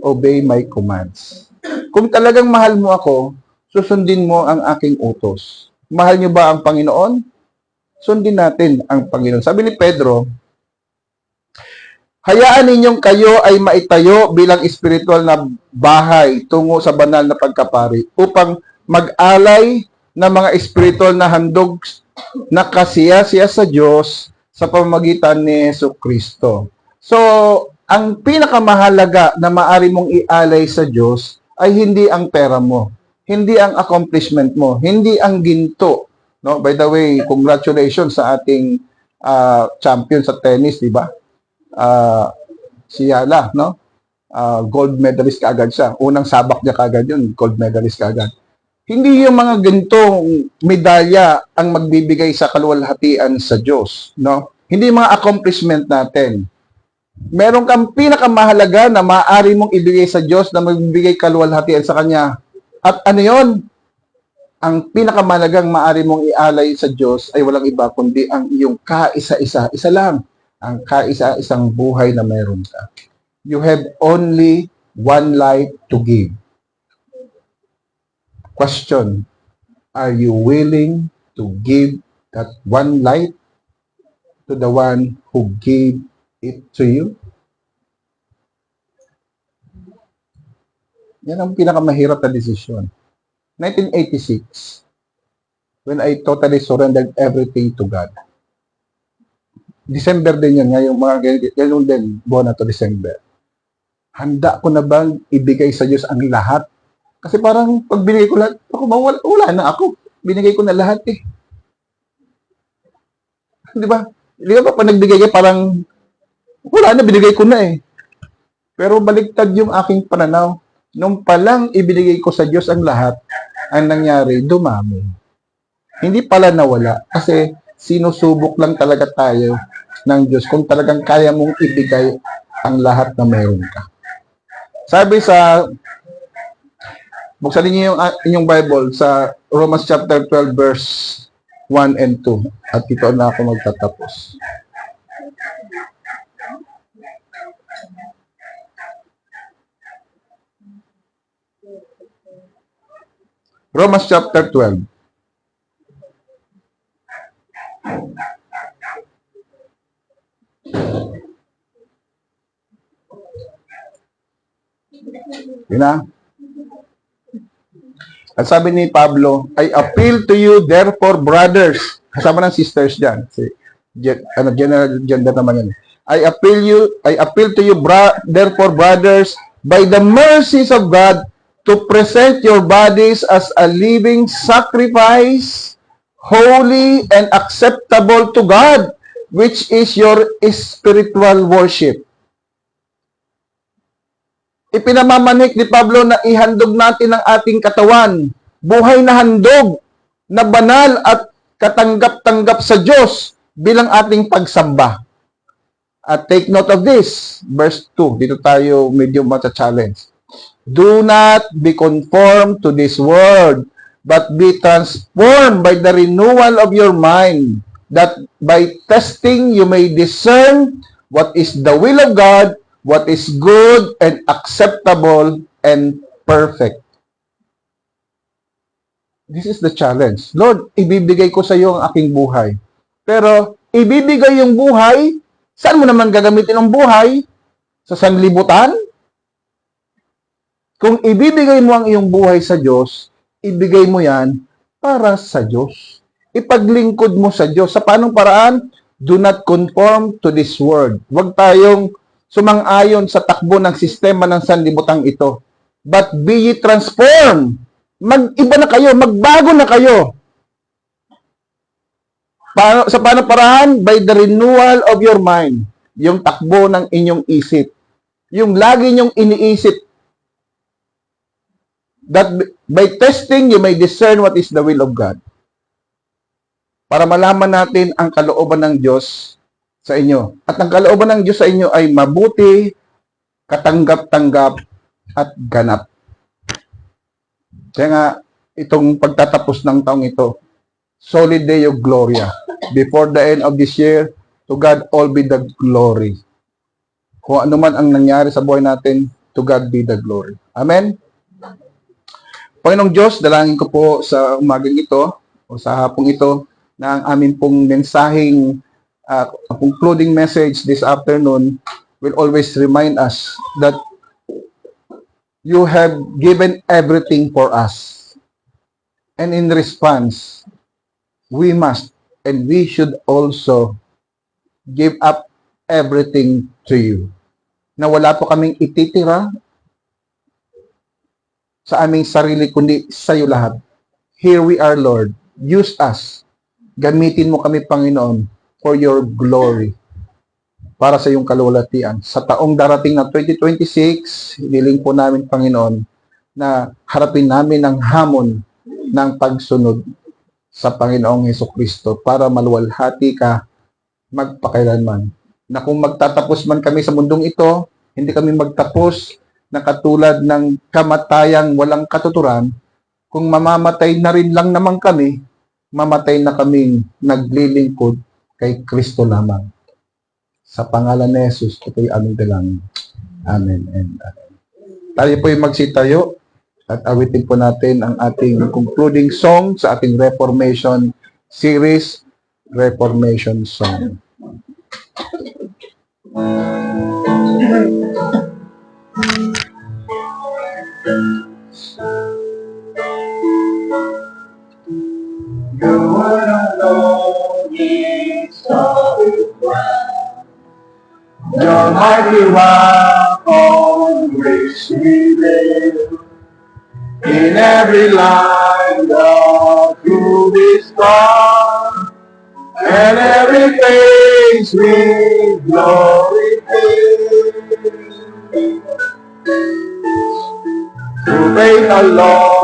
Speaker 1: obey my commands. Kung talagang mahal mo ako, susundin mo ang aking utos. Mahal niyo ba ang Panginoon? Sundin natin ang Panginoon. Sabi ni Pedro, hayaan ninyong kayo ay maitayo bilang espiritual na bahay tungo sa banal na pagkapari upang mag-alay ng mga espiritual na handog na kasiya-siya sa Diyos sa pamamagitan ni Jesucristo. So, ang pinakamahalaga na maaari mong ialay sa Diyos ay hindi ang pera mo, hindi ang accomplishment mo, hindi ang ginto. No? By the way, congratulations sa ating champion sa tennis, di ba? Si Yala, no? Gold medalist kaagad siya. Unang sabak niya kaagad yun, gold medalist kaagad. Hindi yung mga gintong medalya ang magbibigay sa kaluwalhatian sa Diyos, no? Hindi yung mga accomplishment natin. Meron kang pinakamahalaga na maaari mong ibigay sa Diyos na magbibigay kaluwalhatian sa Kanya. At ano yon? Ang pinakamahalagang maaari mong ialay sa Diyos ay walang iba kundi ang iyong kaisa-isa. Isa lang. Ang kaisa-isang buhay na meron ka. You have only one life to give. Question, are you willing to give that one life to the one who gave it to you? Yan ang pinakamahirap na desisyon. 1986, when I totally surrendered everything to God. December din yan, ngayong mga ganyan din, buwan na to December. Handa ko na bang ibigay sa Diyos ang lahat? Kasi parang pag binigay ko lahat, ako wala na ako. Binigay ko na lahat Di ba? Di ba pag nagbigay ka parang wala na, binigay ko na Pero baliktad yung aking pananaw. Nung palang ibinigay ko sa Diyos ang lahat, ang nangyari, dumami. Hindi pala nawala. Kasi sinusubok lang talaga tayo ng Diyos kung talagang kaya mong ibigay ang lahat na meron ka. Sabi sa, buksan niyo yung inyong Bible sa Romans chapter 12 verse 1 and 2. At ito na ako magtatapos. Romans chapter 12. Yun na. At sabi ni Pablo, I appeal to you therefore brothers. Kasama ng sisters dyan. General gender naman yan. I appeal to you therefore brothers by the mercies of God to present your bodies as a living sacrifice, holy and acceptable to God, which is your spiritual worship. Ipinamamanik ni Pablo na ihandog natin ang ating katawan, buhay na handog, na banal at katanggap-tanggap sa Diyos bilang ating pagsamba. At take note of this, verse 2, dito tayo medyo mata-challenge. Do not be conformed to this world, but be transformed by the renewal of your mind, that by testing you may discern what is the will of God, what is good and acceptable and perfect. This is the challenge. Lord, ibibigay ko sa iyo ang aking buhay. Pero, ibibigay yung buhay, saan mo naman gagamitin ang buhay? Sa sanlibutan? Kung ibibigay mo ang iyong buhay sa Diyos, ibigay mo yan para sa Diyos. Ipaglingkod mo sa Diyos. Sa paanong paraan? Do not conform to this world. Huwag tayong sumang-ayon sa takbo ng sistema ng sanlibutang ito. But be ye transformed. Mag-iba na kayo, magbago na kayo. Sa paano paraan? By the renewal of your mind. Yung takbo ng inyong isip. Yung lagi nyong iniisip. That by testing, you may discern what is the will of God. Para malaman natin ang kalooban ng Diyos sa inyo. At ang kalooban ng Diyos sa inyo ay mabuti, katanggap-tanggap, at ganap. Kaya nga, itong pagtatapos ng taong ito, solid day of gloria. Before the end of this year, to God all be the glory. Kung ano man ang nangyari sa buhay natin, to God be the glory. Amen? Panginoong Diyos, dalangin ko po sa umagang ito, o sa hapong ito, na ang amin pong mensaheng concluding message this afternoon will always remind us that you have given everything for us. And in response, we must and we should also give up everything to you. Na wala po kaming ititira sa aming sarili, kundi sa iyo lahat. Here we are, Lord. Use us. Gamitin mo kami, Panginoon, for your glory, para sa iyong kalulatian. Sa taong darating na 2026, hiniling po namin, Panginoon, na harapin namin ang hamon ng pagsunod sa Panginoong Hesukristo para maluwalhati ka magpakailanman. Na kung magtatapos man kami sa mundong ito, hindi kami magtapos na katulad ng kamatayang walang katuturan. Kung mamamatay na rin lang naman kami, mamatay na kaming naglilingkod kay Kristo lamang. Sa pangalan ni Jesus, ito'y aming dalangin. Amen and amen. Tayo po'y magsitayo at awitin po natin ang ating concluding song sa ating Reformation series, Reformation Song.
Speaker 2: You are alone in solid ground. Your mighty rock on which we live. In every line all through this storm, and every face with glory filled. Through faith alone